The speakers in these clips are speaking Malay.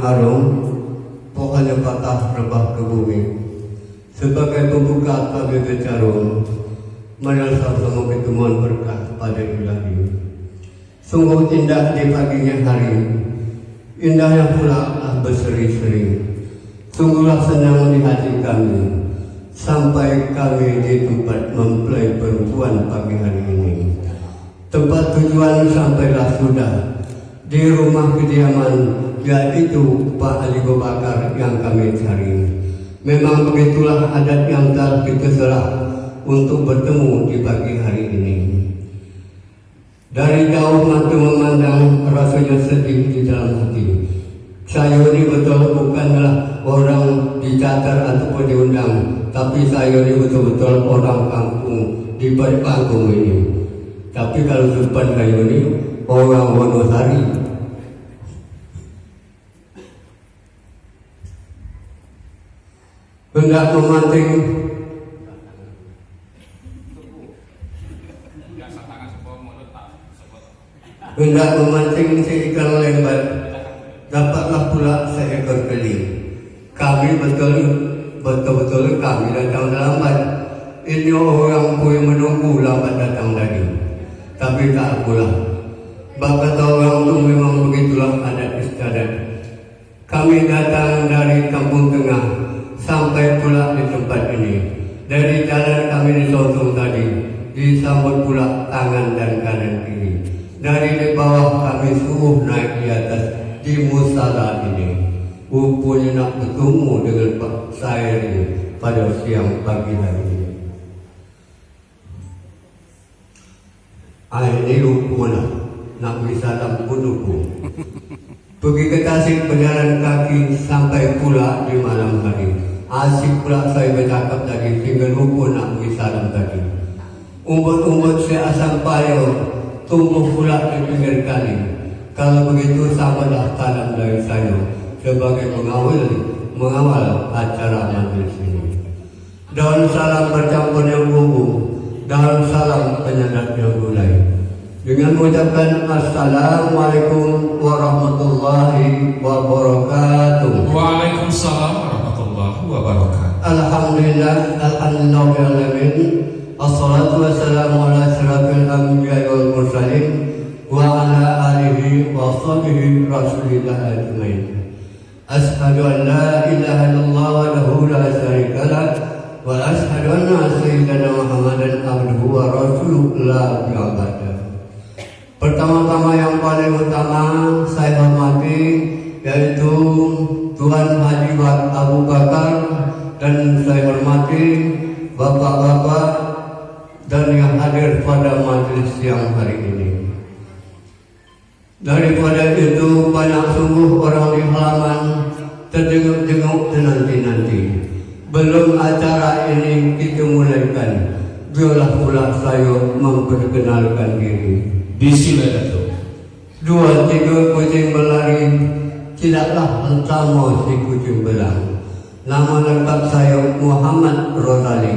harum, pohonnya patah rebah ke bumi. Sebagai pembuka kami berjarum, marilah sama ketemuan berkah pada Ilahi. Sungguh indah di paginya hari, indahnya pula berseri-seri. Sungguhlah senang di hati kami, sampai kami di tempat mempelai perempuan pagi hari ini. Tempat tujuan sampailah sudah, di rumah kediaman, yaitu Pak Ali Bakar yang kami cari. Memang begitulah adat yang telah kita serah untuk bertemu di pagi hari ini. Dari jauh mata memandang rasanya sedih di dalam hati. Saya ini betul bukanlah orang dicatat ataupun diundang, tapi saya ini betul-betul orang kampung di balik panggung ini. Tapi kalau depan saya ini orang Wonosari. Hendak memancing seekor lembat, dapatlah pula seekor keling. Kami betul-betul kami datang lambat. Ini orang pun yang menunggu lambat datang lagi. Tapi tak apalah, bakat orang itu memang begitulah adat istiadat. Kami datang dari kampung tengah sampai pula di tempat ini. Dari jalan kami disosong tadi, disambut pula tangan dan kanan kiri. Dari di bawah kami suruh naik di atas di musala ini. Rupanya nak bertemu dengan Pak saya ini pada siang pagi hari ini. Ini rupanya nak wisata Kuduku. Pergi ke Tasik berjalan kaki sampai pula di malam hari. Asyik pula saya bercakap tadi sehingga lupa nak beri salam tadi. Umbut-umbut seasam payo tumbuh pula di pinggir kali. Kalau begitu sampailah salam dari saya sebagai mengawal acara majlis ini. Daun salam bercampur yang bumbu, daun salam penyedap yang gulai. Dengan mengucapkan Assalamualaikum warahmatullahi wabarakatuh. Waalaikumsalam warahmatullahi wabarakatuh. Alhamdulillah, alhamdulillahirrahmanirrahim. Assalatu wassalamu ala asyrafil anbiya'i wal mursalin wa ala alihi wa sahbihi rasulillah ajmain. Ashhadu an la ilaha illallah wahdahu la syarika lah wa ashhadu anna sayyidana Muhammadan abduhu wa rasuluhu la bi'abadah. Pertama-tama yang paling utama saya hormati yaitu Tuan Haji Abu Bakar, dan saya hormati bapak-bapak dan yang hadir pada majelis siang hari ini. Daripada itu banyak sungguh orang di halaman terjenguk-jenguk nanti-nanti. Belum acara ini kita mulaikan, biarlah pula saya memperkenalkan diri. Bismillah Datuk. 2-3 kucing berlari, tidaklah sama si kucing belang. Nama lengkap saya Muhammad Rozali.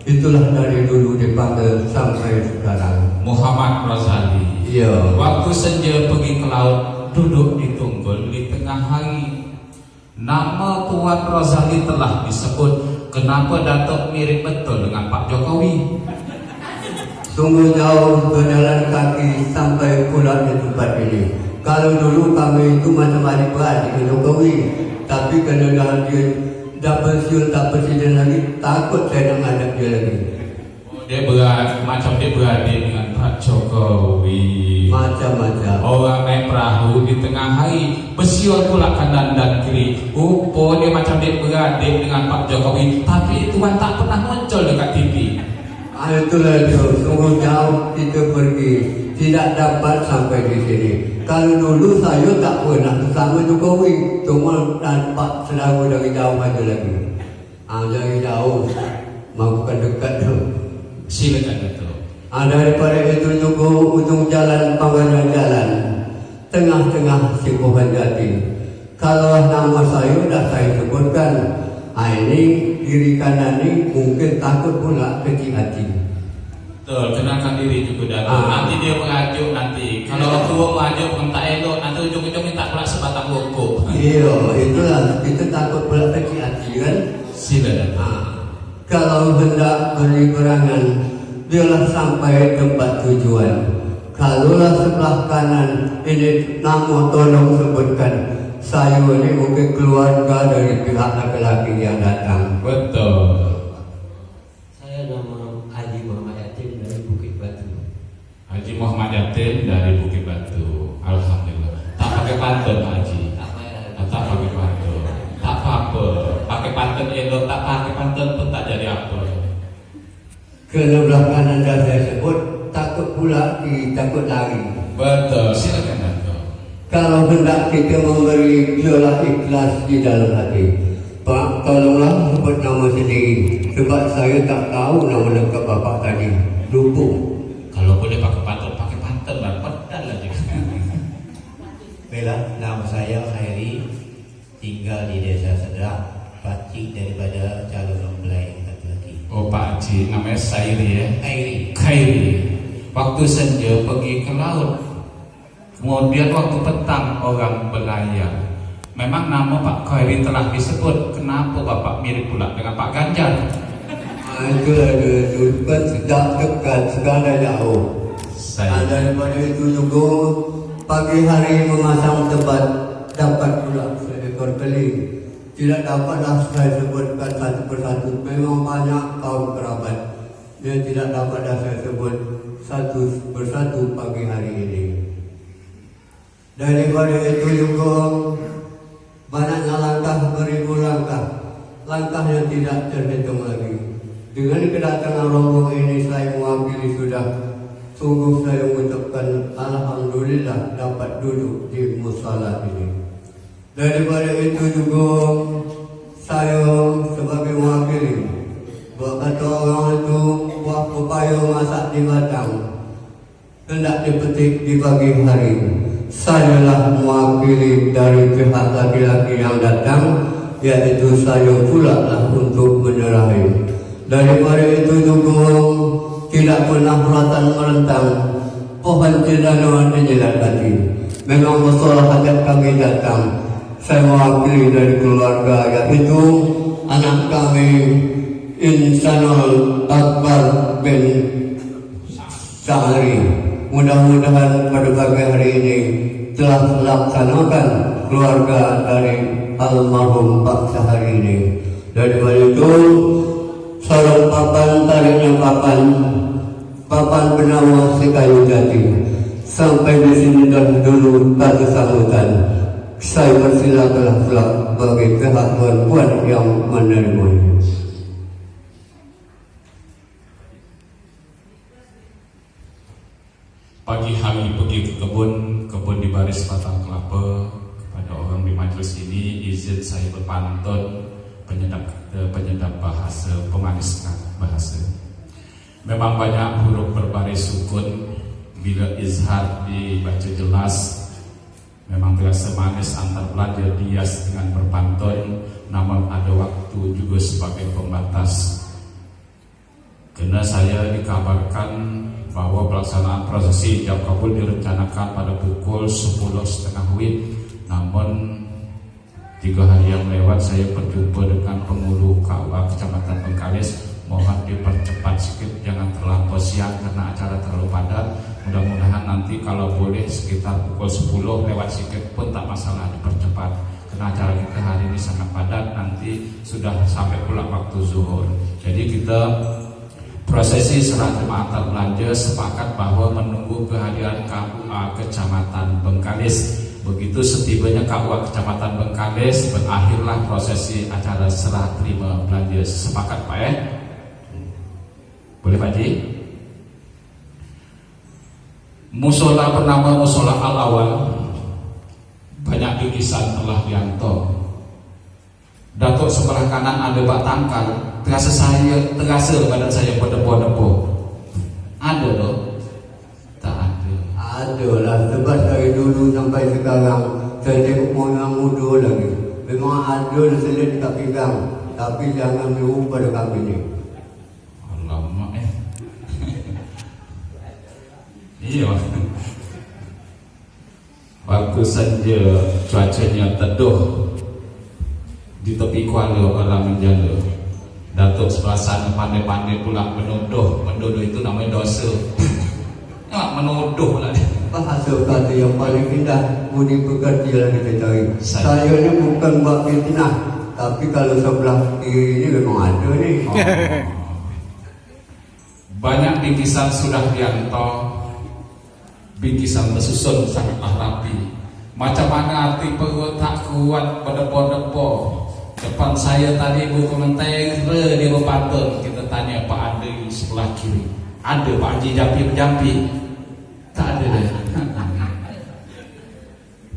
Itulah dari dulu dipanggil sampai sekarang. Muhammad Rozali. Iya. Waktu senja pergi ke laut, duduk di tunggul di tengah hari. Nama Tuan Rozali telah disebut. Kenapa Datuk mirip betul dengan Pak Jokowi? Sungguh jauh berjalan kaki sampai pula di tempat ini. Kalau dulu kami itu macam adik-beradik dengan Jokowi, tapi kerana dia dah pensiun tak presiden lagi, takut saya nak menghadap dia lagi. Oh, macam dia beradik dengan Pak Jokowi. Macam-macam. Orang naik perahu di tengah hari, bersiul pula kanan dan kiri. Dia macam dia beradik dengan Pak Jokowi, tapi Tuan tak pernah muncul dekat TV. Itulah itu, sungguh jauh kita pergi, tidak dapat sampai di sini. Kalau dulu saya tak pernah bersama Jokowi, cuma nampak selalu dari jauh aja lagi. Dari jauh, bukan dekat tu. Silakan Datuk. Daripada itu juga ujung jalan, panggilan jalan, tengah-tengah si pohon jati. Kalau nama saya dah saya sebutkan. Ini kiri kanan ini mungkin takut pula kecil hati. Betul, kenalkan diri juga Datuk. Nanti dia mengajuk nanti. Kalau orang tua mengajuk tak elok, nanti ujung-ujung minta pula sebatang rokok. Iya, itulah kita takut pula kecil hati kan. Sila Dato. Kalau hendak beri kerangan, biarlah sampai tempat tujuan. Kalaulah sebelah kanan ini nama tolong sebutkan. Saya ini mungkin keluarga dari pihak laki-laki yang datang. Betul. Saya nama Haji Muhammad Yatim dari Bukit Batu. Haji Muhammad Yatim dari Bukit Batu. Alhamdulillah. Tak pakai pantun Pak Haji. Tak pakai pantun. Tak apa-apa. Pakai pantun elok, tak pakai pantun pun tak jadi apa. Ke sebelah kanan dah saya sebut, takut pula takut lari. Betul. Silakan Dato. Kalau hendak kita memberi, biarlah ikhlas di dalam hati. Pak, tolonglah sebut nama sendiri. Sebab saya tak tahu nama lengkap bapak tadi. Lupa. Kalau boleh pakai pantun lah. Pedal aja. Baiklah, nama saya Khairi, tinggal di Desa Sedrak, pakcik daripada calon mempelai laki-laki. Oh Pak Haji, namanya Sairi ya. Khairi. Waktu senja pergi ke laut. Kemudian waktu petang orang belayar. Memang nama Pak Khairi telah disebut. Kenapa Bapak mirip pula dengan Pak Ganjar? Itu ada kan sedap dekat, segala jauh. Daripada itu juga pagi hari memasang tempat dapat pula seekor keling. Tidak dapatlah saya sebutkan satu persatu. Memang banyak kaum kerabat. Dia tidak dapatlah saya sebut satu persatu pagi hari ini. Daripada itu juga banyaknya langkah beribu langkah. Langkah yang tidak terhitung lagi. Dengan kedatangan rombongan ini saya mewakili sudah. Sungguh saya mengucapkan alhamdulillah dapat duduk di musala ini. Daripada itu juga saya sebagai mewakili berkata orang itu buah pepaya masak di batang hendak dipetik di pagi hari. Sayalah mewakili dari pihak laki-laki yang datang, yaitu saya pula lah untuk menyerahi. Daripada itu juga tidak pernah meratan merentang pohon cendana menjelat hati. Memang masalah hajat kami datang. Saya mewakili dari keluarga, yaitu anak kami Insanul Akbar bin Sahari. Mudah-mudahan pada pagi hari ini telah melaksanakan keluarga dari almarhum Pak Sahari ini. Daripada itu sarung papan tariknya papan bernama Sekayu Jati. Sampai di sini dan dulu tak sambutan. Saya persilakan pula bagi pihak perempuan yang menerima. Pagi hari pergi ke kebun di baris batang kelapa. Kepada orang di majelis ini izin saya berpantun penyedap bahasa, pemanis bahasa. Memang banyak huruf berbaris sukun. Bila izhar dibaca jelas, memang terasa manis antar belajar dias dengan berpantun. Namun ada waktu juga sebagai pembatas. Karena saya dikabarkan bahwa pelaksanaan prosesi ijab kabul direncanakan pada pukul 10.30 WIB. Namun 3 hari yang lewat saya berjumpa dengan pengulu KUA Kecamatan Bengkalis. Mohon dipercepat sedikit, jangan terlampau siang karena acara terlalu padat. Mudah-mudahan nanti kalau boleh sekitar pukul 10 lewat sedikit pun tak masalah, dipercepat. Karena acara kita hari ini sangat padat, nanti sudah sampai pula waktu zuhur. Jadi kita prosesi serah terima antar belanja sepakat bahwa menunggu kehadiran KUA Kecamatan Bengkalis. Begitu setibanya KUA Kecamatan Bengkalis, berakhirlah prosesi acara serah terima belanja. Sepakat Pak ya? Boleh Pak Ji? Musola bernama Musola Al-Awal, banyak lukisan telah dianto. Datuk sebelah kanan ada bak tangkal, terasa badan saya berdebu-debu. Ada loh? Tak ada. Ada lah, sebab dari dulu sampai sekarang saya tengok orang muda lagi. Memang ada selit kat pinggang, tapi jangan lupa pada kami ni. Alamak Iya. Waktu senja cuacanya teduh di tepi kuala orang menjala. Datuk sebelah sana pandai-pandai pula menuduh itu namanya dosa. Menuduh lah dia. Bahasa kata yang paling indah budi pekerti yang kita cari. Saya ni bukan buat fitnah, tapi kalau sebelah kiri ni memang ada ni. Banyak bingkisan sudah diantar, bingkisan tersusun sangatlah rapi. Macam mana hati perut tak kuat berdebar-debar. Depan saya tadi buku mentera dia berpantun. Kita tanya Pak Adi sebelah kiri, ada Pak Haji jampi-jampi? Tak ada dah.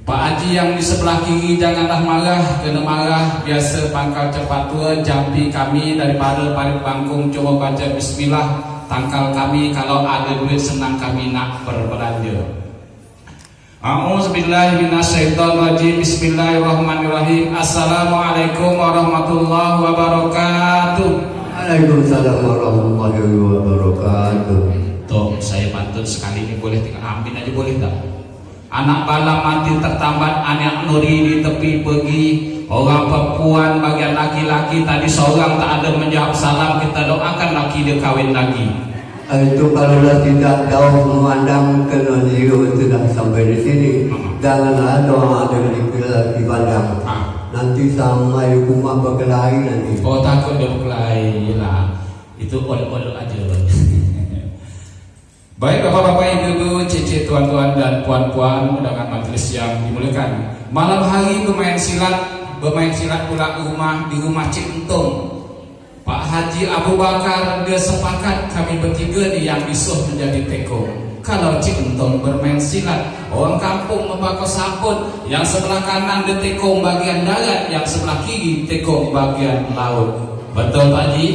Pak Haji yang di sebelah kiri janganlah marah, kena marah. Biasa pangkal cepat tua, jampi kami daripada Parit Bangkung coba baca bismillah. Tangkal kami kalau ada duit senang kami nak berbelanja. A'udzubillahi minasyaitonirrajim. Bismillahirrahmanirrahim. Assalamualaikum warahmatullahi wabarakatuh. Waalaikumsalam warahmatullahi wabarakatuh. Tuh, saya pantun sekali ini boleh tinggal amin aja boleh tak? Anak bala mati tertambat, anak nuri di tepi pergi. Orang perempuan bagian laki-laki tadi seorang tak ada menjawab salam. Kita doakan laki dia kahwin lagi. Itu kalau tidak jauh memandang kena zero sudah sampai di sini. Janganlah doa ada di pandang. Nanti sampai rumah berkelahi nanti. Oh takut dia berkelahi lah. Itu olok-olok aja. Baik bapak-bapak, ibu-ibu, cici, tuan-tuan dan puan-puan undangan majelis yang dimuliakan. Malam hari bermain silat pula di rumah Cik Entung. Pak Haji Abu Bakar dia sepakat kami bertiga ni yang disuruh menjadi teko. Kalau Cik Entung bermain silat, orang kampung membakar sabun. Yang sebelah kanan dia tekong bagian darat, yang sebelah kiri tekong bagian laut. Betul Pak Haji?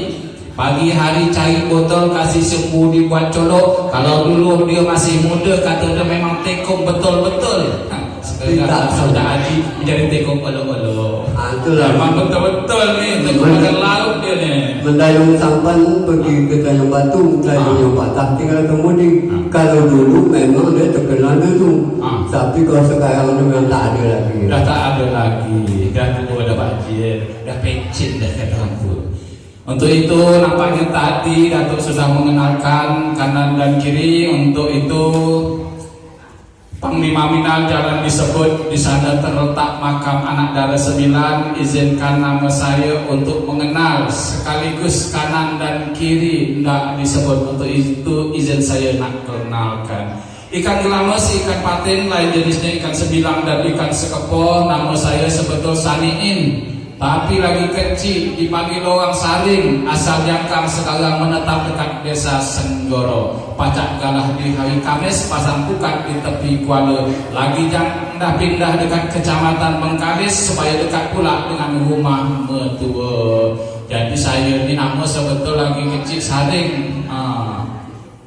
Pagi hari cari botol kasih sembuh dibuat colok. Kalau dulu dia masih muda kata dia memang tekong betul-betul. Sekarang sudah Haji menjadi tekong olo-olo. Memang betul-betul ni tekong bagian laut dia ni. Mendayung sampan pergi ke Tanjung Batu, dayung yang patah tinggal kemudi. Kalau dulu memang dia terkenal tu. Tapi kalau sekarang memang tak ada lagi. Dah tak ada lagi. Dah tua dah Pak Haji. Dah pencin dah kata rambut. Untuk itu nampaknya tadi Datuk sudah mengenalkan kanan dan kiri. Untuk itu Panglima Minang jalan disebut, di sana terletak makam anak dara 9. Izinkan nama saya untuk mengenal sekaligus kanan dan kiri tidak disebut. Untuk itu izin saya nak kenalkan. Ikan gelamas, ikan patin, lain jenisnya ikan sebilang dan ikan sekepo. Nama saya sebetul Saniin, tapi lagi kecil dipanggil orang Saring. Asal Jangkang sekarang menetap dekat desa Senggoro. Pacak galah di hari Kamis, pasang pukat di tepi kuala. Lagi dah pindah dekat kecamatan Bengkalis supaya dekat pula dengan rumah mertua. Jadi saya ni nama sebetul lagi kecil Saring.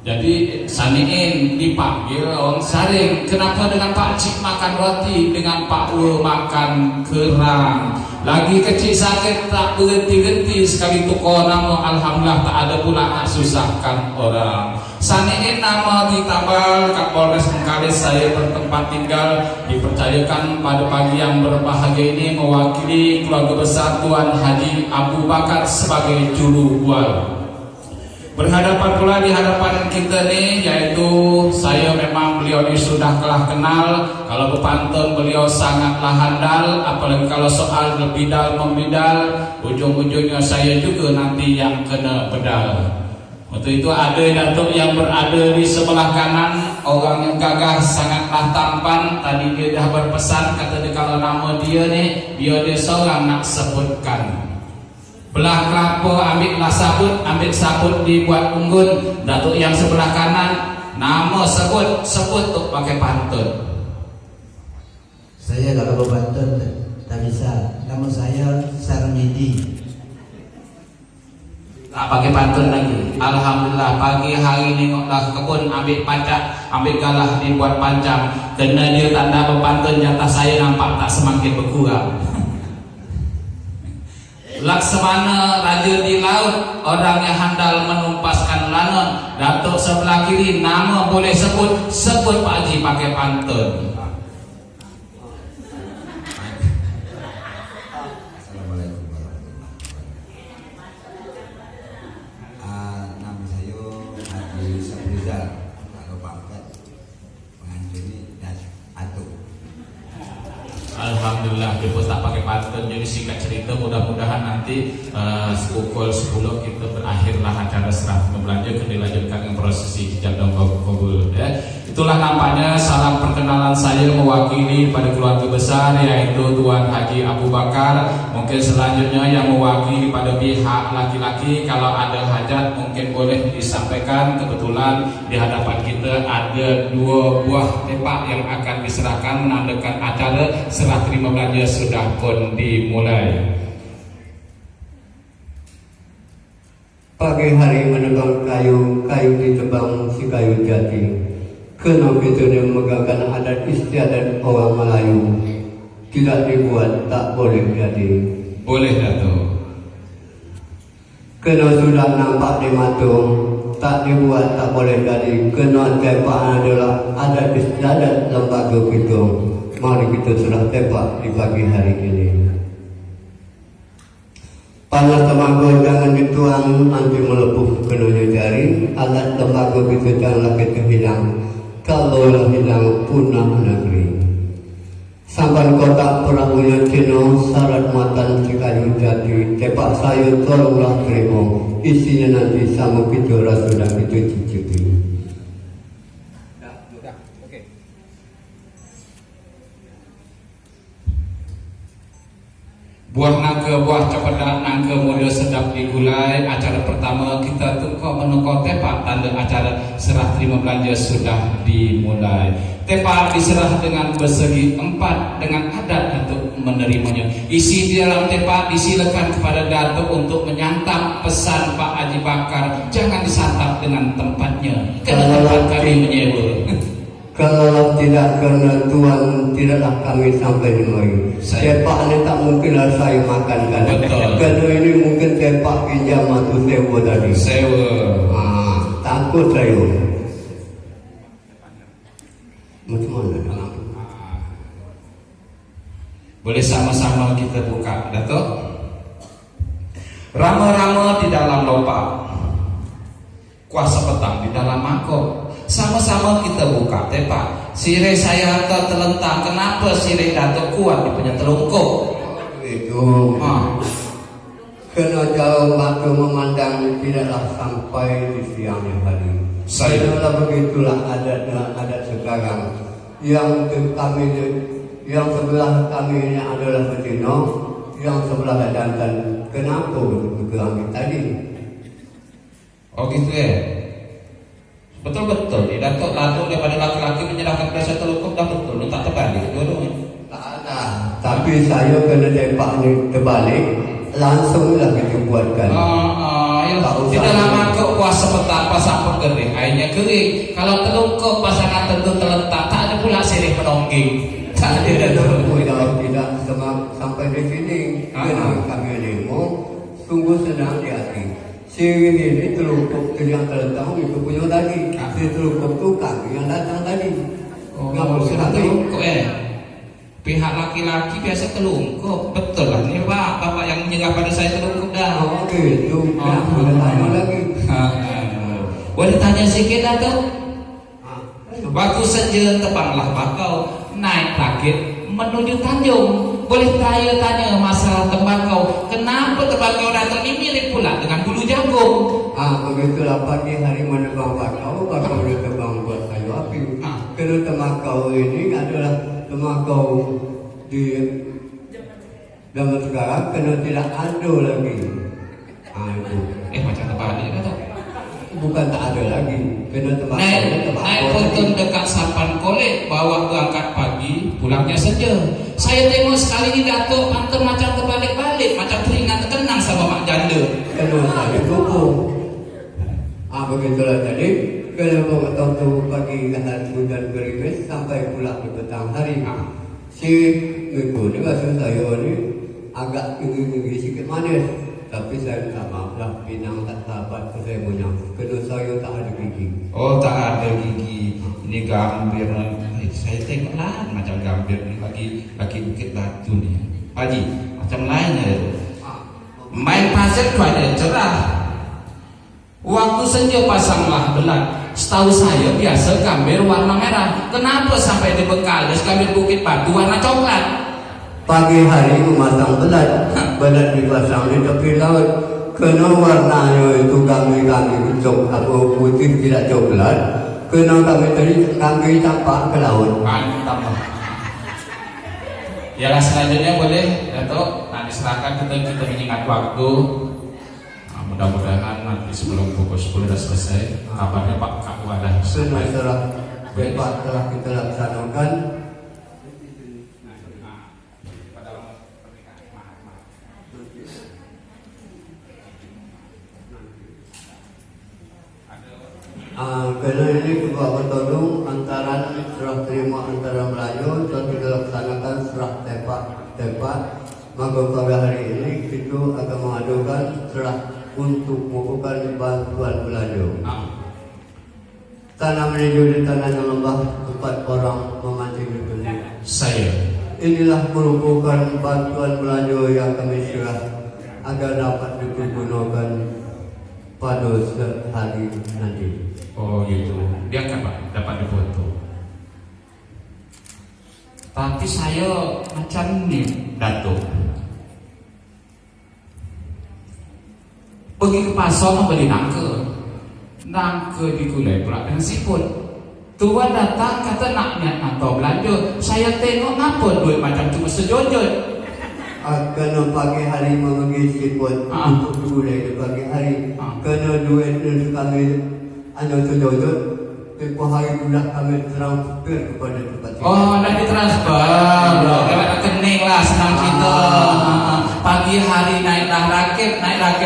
Jadi Saniin dipanggil orang Saring. Kenapa dengan Pak Cik makan roti, dengan Pak Ul makan kerang? Lagi kecil sakit tak berhenti-henti, sekali tukar nama alhamdulillah tak ada pula nak susahkan orang. Saniin nama ditambal Kapolres Bengkalis saya bertempat tinggal. Dipercayakan pada pagi yang berbahagia ini mewakili keluarga besar Tuan Haji Abu Bakar sebagai juru bual. Berhadapan pula di hadapan kita ni, yaitu saya memang beliau ni sudah telah kenal. Kalau berpantun beliau sangatlah handal, apalagi kalau soal berbidal membidal, ujung-ujungnya saya juga nanti yang kena pedal. Untuk itu ada Datuk yang berada di sebelah kanan, orang yang gagah sangatlah tampan. Tadi dia dah berpesan, kata dia kalau nama dia ni biar dia seorang nak sebutkan. Belah kelapa ambillah sabut, ambil sabut dibuat unggun. Datuk yang sebelah kanan nama sebut tu pakai pantun. Saya kalau berpantun tak bisa. Nama saya Sarmidi. Tak pakai pantun lagi. Alhamdulillah pagi hari nengoklah kebun, ambil pacak, ambil galah dibuat panjang. Kena dia tanda berpantun, jatah saya nampak tak semakin berkurang. Laksamana raja di laut, orang yang handal menumpaskan lanon. Datuk sebelah kiri nama boleh sebut Pak Haji pakai pantun. menjadi singkat cerita, mudah-mudahan nanti pukul 10 kita berakhirlah acara serah terima belanja, kita dilanjutkan dengan prosesi hijab dan kabul ya. Itulah nampaknya salam perkenalan saya mewakili pada keluarga besar yaitu Tuan Haji Abu Bakar. Mungkin selanjutnya yang mewakili pada pihak laki-laki, kalau ada hajat mungkin boleh disampaikan. Kebetulan di hadapan kita ada 2 buah tepak yang akan diserahkan menandakan acara serah terima belanja sudah pun dimulai. Pagi hari menebang kayu ditebang si kayu jati. Kena kita memegangkan adat istiadat orang Melayu. Tidak dibuat, tak boleh jadi. Boleh Dato'. Kena sudah nampak di matung, tak dibuat, tak boleh jadi. Kena tepak adalah adat istiadat lembaga kita. Mari kita sudah tepak di pagi hari ini. Panas tenaga jangan dituang, nanti melepuh kenanya jari. Alat lembaga kita janganlah kita hilang. Kalaulah hilang punah negeri. Sampai kotak perahunya Cina, syarat matan si kayu jati. Tepak saya tolonglah terima. Isinya nanti sama kita rasa dan kita cicipi. Buah nangka, buah cepedak, nangka muda sedap digulai. Acara pertama kita tukar menukar tepak, tanda acara serah terima belanja sudah dimulai. Tepak diserah dengan bersegi 4 dengan adat untuk menerimanya. Isi di dalam tepak disilakan kepada Datuk untuk menyantap pesan Pak Haji Bakar. Jangan disantap dengan tempatnya, kerana tempat kami menyewa. Kalau tidak kena Tuhan, tidaklah kami sampai di mari. Tepak ini tak mungkinlah saya makankan. Betul. Kalau ini mungkin tepak pinjam atau sewa tadi. Sewa. Takut saya. Macam mana? Boleh sama-sama kita buka, Datuk. Rama-rama di dalam lomba, kuasa petang di dalam mangkok. Sama-sama kita buka tepak. Sirih saya terlentang. Kenapa sirih Datuk kuat di punya telungkup? Itu kena jauh mata memandang tidaklah sampai di siangnya hari. Adalah begitulah adat sekarang. Yang sebelah kami ini adalah betina, yang sebelah jantan. Kenapa begitu kami tadi? Oh gitu ya. Betul-betul, Datuk daripada laki-laki menyerahkan biasa telungkup dah betul, tak terbalik dua-duanya. Tak ada. Tapi saya kena tepak ni terbalik, langsunglah kita buatkan. Di dalam mangkuk kuasa petang pasang penggering, airnya kering. Kalau telungkup pasangan tentu terletak, tak ada pula sirih menongging. Tak ada Kalau tidak sampai di sini, kena kami demo, sungguh senang di hati. Sirih ini telungkup yang terletak itu punya tadi. Si telungkup tu kami yang datang tadi. Sudah telungkup pihak laki-laki biasa telungkup. Betul lah ni bapak yang menyerah pada saya telungkup dah. Itu boleh tanya lagi. Boleh tanya sikit Datuk? Waktu senja tebanglah bakau naik rakit menuju Tanjung. Boleh tanya masalah tembakau. Kenapa tembakau Datuk ini mirip pula dengan bulu jagung? Begitulah pagi hari menebang bakau dia tebang buat kayu api. Kerana tembakau ini adalah tembakau di zaman sekarang kena tidak ada lagi. Itu. Macam terbalik Datuk. Bukan tak ada lagi. Kena tembakau. Naik ponton dekat Sampan Kolek, bawa berangkat pagi, pulangnya senja. Saya tengok sekali ni Datuk pantun macam terbalik-balik, macam teringat terkenang sama mak janda. Kena saya kukuh. Begitulah jadi. Kena tahu pagi hari hujan gerimis sampai pula di petang hari. Si Miko ni rasa saya ni agak tinggi sikit manis. Tapi saya minta maaf lah, Pinang tak sahabat saya punya. Kena saya tak ada gigi. Oh tak ada gigi. Ini gambir. Saya tengok lah macam gambir ni lagi Bukit Batu ni. Haji macam lainnya. Main pasir tu ada cerah. Waktu senja pasanglah belat. Setahu saya biasa gambir warna merah. Kenapa sampai di Bengkalis gambir Bukit Batu warna coklat? Pagi hari memasang belat dipasang di tepi laut. Kena warnanya itu kami putih tidak coklat. Kena kami campak ke laut. Mantap. Ya selanjutnya boleh Dato', nah diserahkan kita mengingat waktu. Nah, mudah-mudahan nanti sebelum pukul 10 sudah selesai. Kabarnya Pak Kak Wadah Sudah serah Bapak telah kita laksanakan. Karena ini sebuah pertolongan antara serah terima antara Melayu telah kita laksanakan serah tepat. Maka pada hari ini kita akan mengadukan serah untuk melakukan bantuan Melayu. Tanah menuju di tanah yang lembah tempat orang memancing ikan. Saya Inilah merupakan bantuan Melayu yang kami serah agar dapat digunakan pada hari nanti. oh gitu, biarkan Pak, dapat difoto. Tapi saya macam ni Dato', pergi ke pasar membeli nangke di gulai pula dengan siput. Tuan datang kata nak niat atau belanja. Saya tengok apa duit macam cuma sejojot. Kena pagi hari membagi siput untuk gulai di pagi hari. Kena duit dari kami anda sejojot. Tempoh hari sudah kami transfer kepada tempat sini. Oh, dah ditransfer. Lewat rekening lah, senang kita. Pagi hari naiklah rakit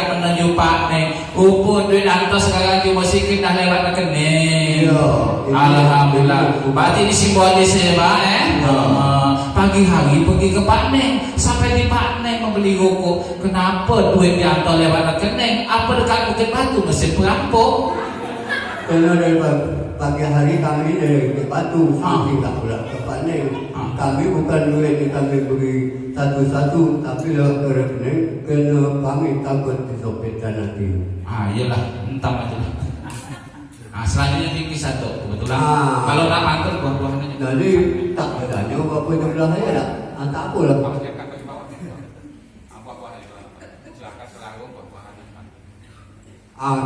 menuju Pak Neng. Duit antar sekarang cuma sikit dah lewat rekening. Ya, Alhamdulillah. Berarti ini simbolis ya Pak pagi hari pergi ke Pak Neng. Sampai di Pak Neng membeli rokok. Kenapa duit diantar lewat rekening? Apa dekat Bukit Batu mesin perampok? Karena dari pagi hari kami dari Batu hingga pula ke Paneng. Kami bukan duit yang kami beri satu-satu, tapi lewat rekening. Kena kami takut disopetkan nanti. Iyalah, entah aja. Selanjutnya tinggi satu, kebetulan. Kalau nak mantul buah-buahannya juga. Jadi tak bertanya apa yang belah saya tak. Tak apalah.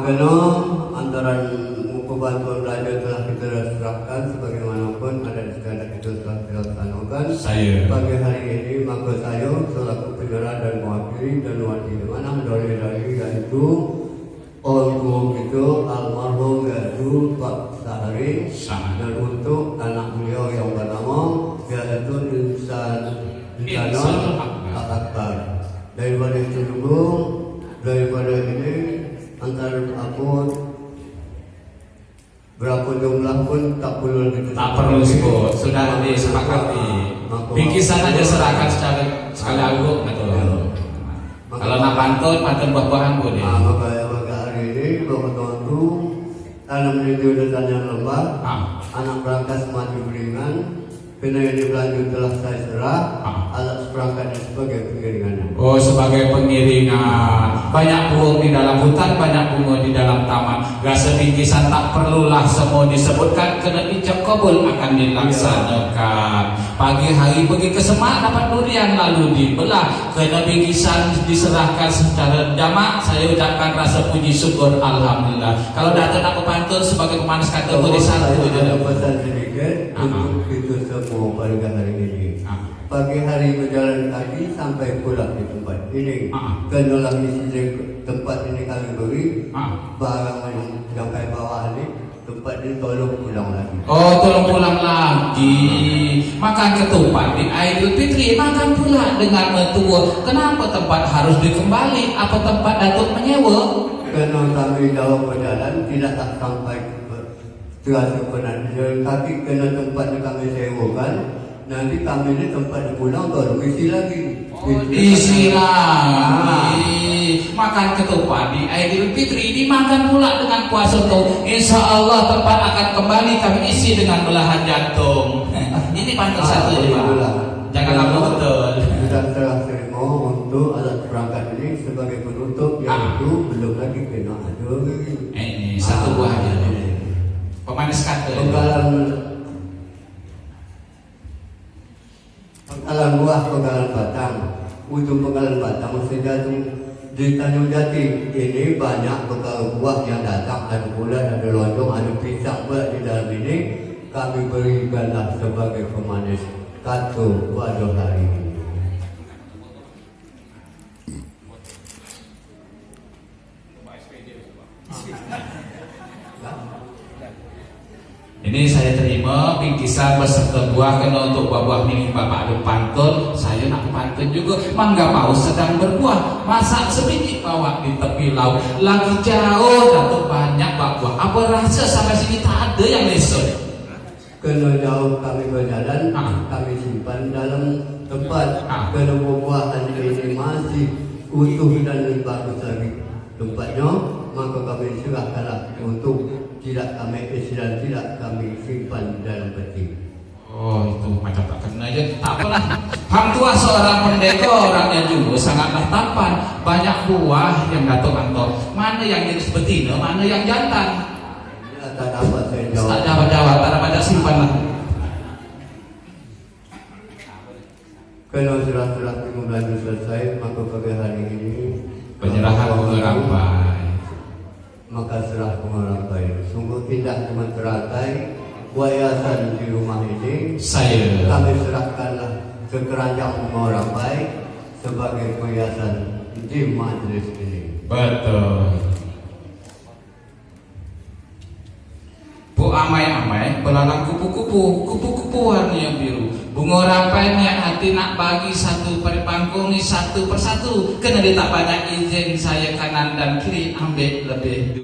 Kena antara bantuan belajar telah kita serahkan sebagaimanapun ada di sekitar kita telah dilaksanakan. Saya Pagi hari ini maka saya selaku penyerah dan mewakili mana dari yaitu orang tua kita almarhum yaitu Pak Sahari dan untuk anak beliau yang bernama yaitu Insanul Akbar. Daripada itu dulu, daripada ini antara aku berapa jumlah pun tak perlu sebut, sudah disepakati. Bingkisan aja serahkan secara sekali agung kalau nak pantun buah-buahan boleh. Maka hari ini bapak tu tanam menuju depan yang lembah, anak berangkas maju beringan. Kena yang berlanjut telah saya serah alat perangkatnya sebagai pengiringan. Oh, sebagai pengiringan. Banyak burung di dalam hutan, banyak bunga di dalam taman. Rasa bingkisan tak perlulah semua disebutkan, kena ijab kabul akan dilaksanakan. Pagi hari pergi ke Semak dapat durian lalu dibelah. Kena bingkisan diserahkan secara jamak. Saya ucapkan rasa puji syukur alhamdulillah. Kalau Dato' nak pantun sebagai pemanas kata boleh satu je. Pesan sedikit untuk itu semua pada hari ini. Pagi hari berjalan kaki sampai pulang di tempat ini. Kenalah isi tempat ini kami beri barang yang sampai bawah ini. Tempat ini tolong pulang lagi. Oh, tolong pulang lagi. Makan ketupat di Aidil Fitri, makan pula dengan mertua. Kenapa tempat harus dikembali? Apa tempat Datuk menyewa? Kerana kami jauh berjalan tidak tak sampai terasa penat. Jalan kaki kena tempat yang kami sewakan. Nanti kami ni tempat pulang tolong isi lagi. Isi lagi. Makan ketupat di Aidil Fitri, dimakan pula dengan puasa tu. Insya Allah tempat akan kembali kami isi dengan belahan jantung. Ini pantun satu je Pak. Jangan lama betul. Sudah serah terima untuk alat perangkat ini sebagai penutup yang itu belum lagi kena ada. Ini satu buah aja. Pemanis kata. Penggalan buah, penggalan ujung Penggalan Batang sejatuh di Tanjung Jati ini banyak perkara buah yang datang, ada bulan, ada lontong, ada pisang pula di dalam ini. Kami berikanlah sebagai pemanis katu pada hari ini. Ini saya terima bingkisan beserta buah kena untuk buah-buah milik Bapak Aduk Pantun. Saya nak pantun juga. Mangga paus sedang berbuah, masak sebiji bawa di tepi laut. Lagi jauh datuk banyak buah. Apa rasa sampai sini tak ada yang lesot? Kena jauh kami berjalan, kami simpan dalam tempat. Kena buah-buahan ini masih utuh dan bagus lagi tempatnya, maka kami serahkanlah untuk tidak kami isi dan tidak kami simpan dalam peti. Oh, itu macam tak kena aja. Tak apalah. Hang tua seorang pendekar, orangnya juga sangatlah tampan. Banyak buah yang datuk antok. Mana yang jenis betina, mana yang jantan? Ya, tak dapat saya jawab. Tak dapat jawab, tak dapat simpanlah. Kalau serah-serah kemudian selesai, maka pada hari ini Penyerahan bunga rampai. maka serah bunga rampai. Sungguh tidak cuma teratai yayasan di rumah ini. Kami serahkanlah sekeranjang bunga rampai sebagai yayasan di majlis ini. Betul. Bu amai-amai belalang kupu-kupu, kupu-kupu warna yang biru. Bunga rampai niat hati nak bagi satu perpangkung ni satu persatu. Kena dia tak banyak izin saya kanan dan kiri ambil lebih dulu.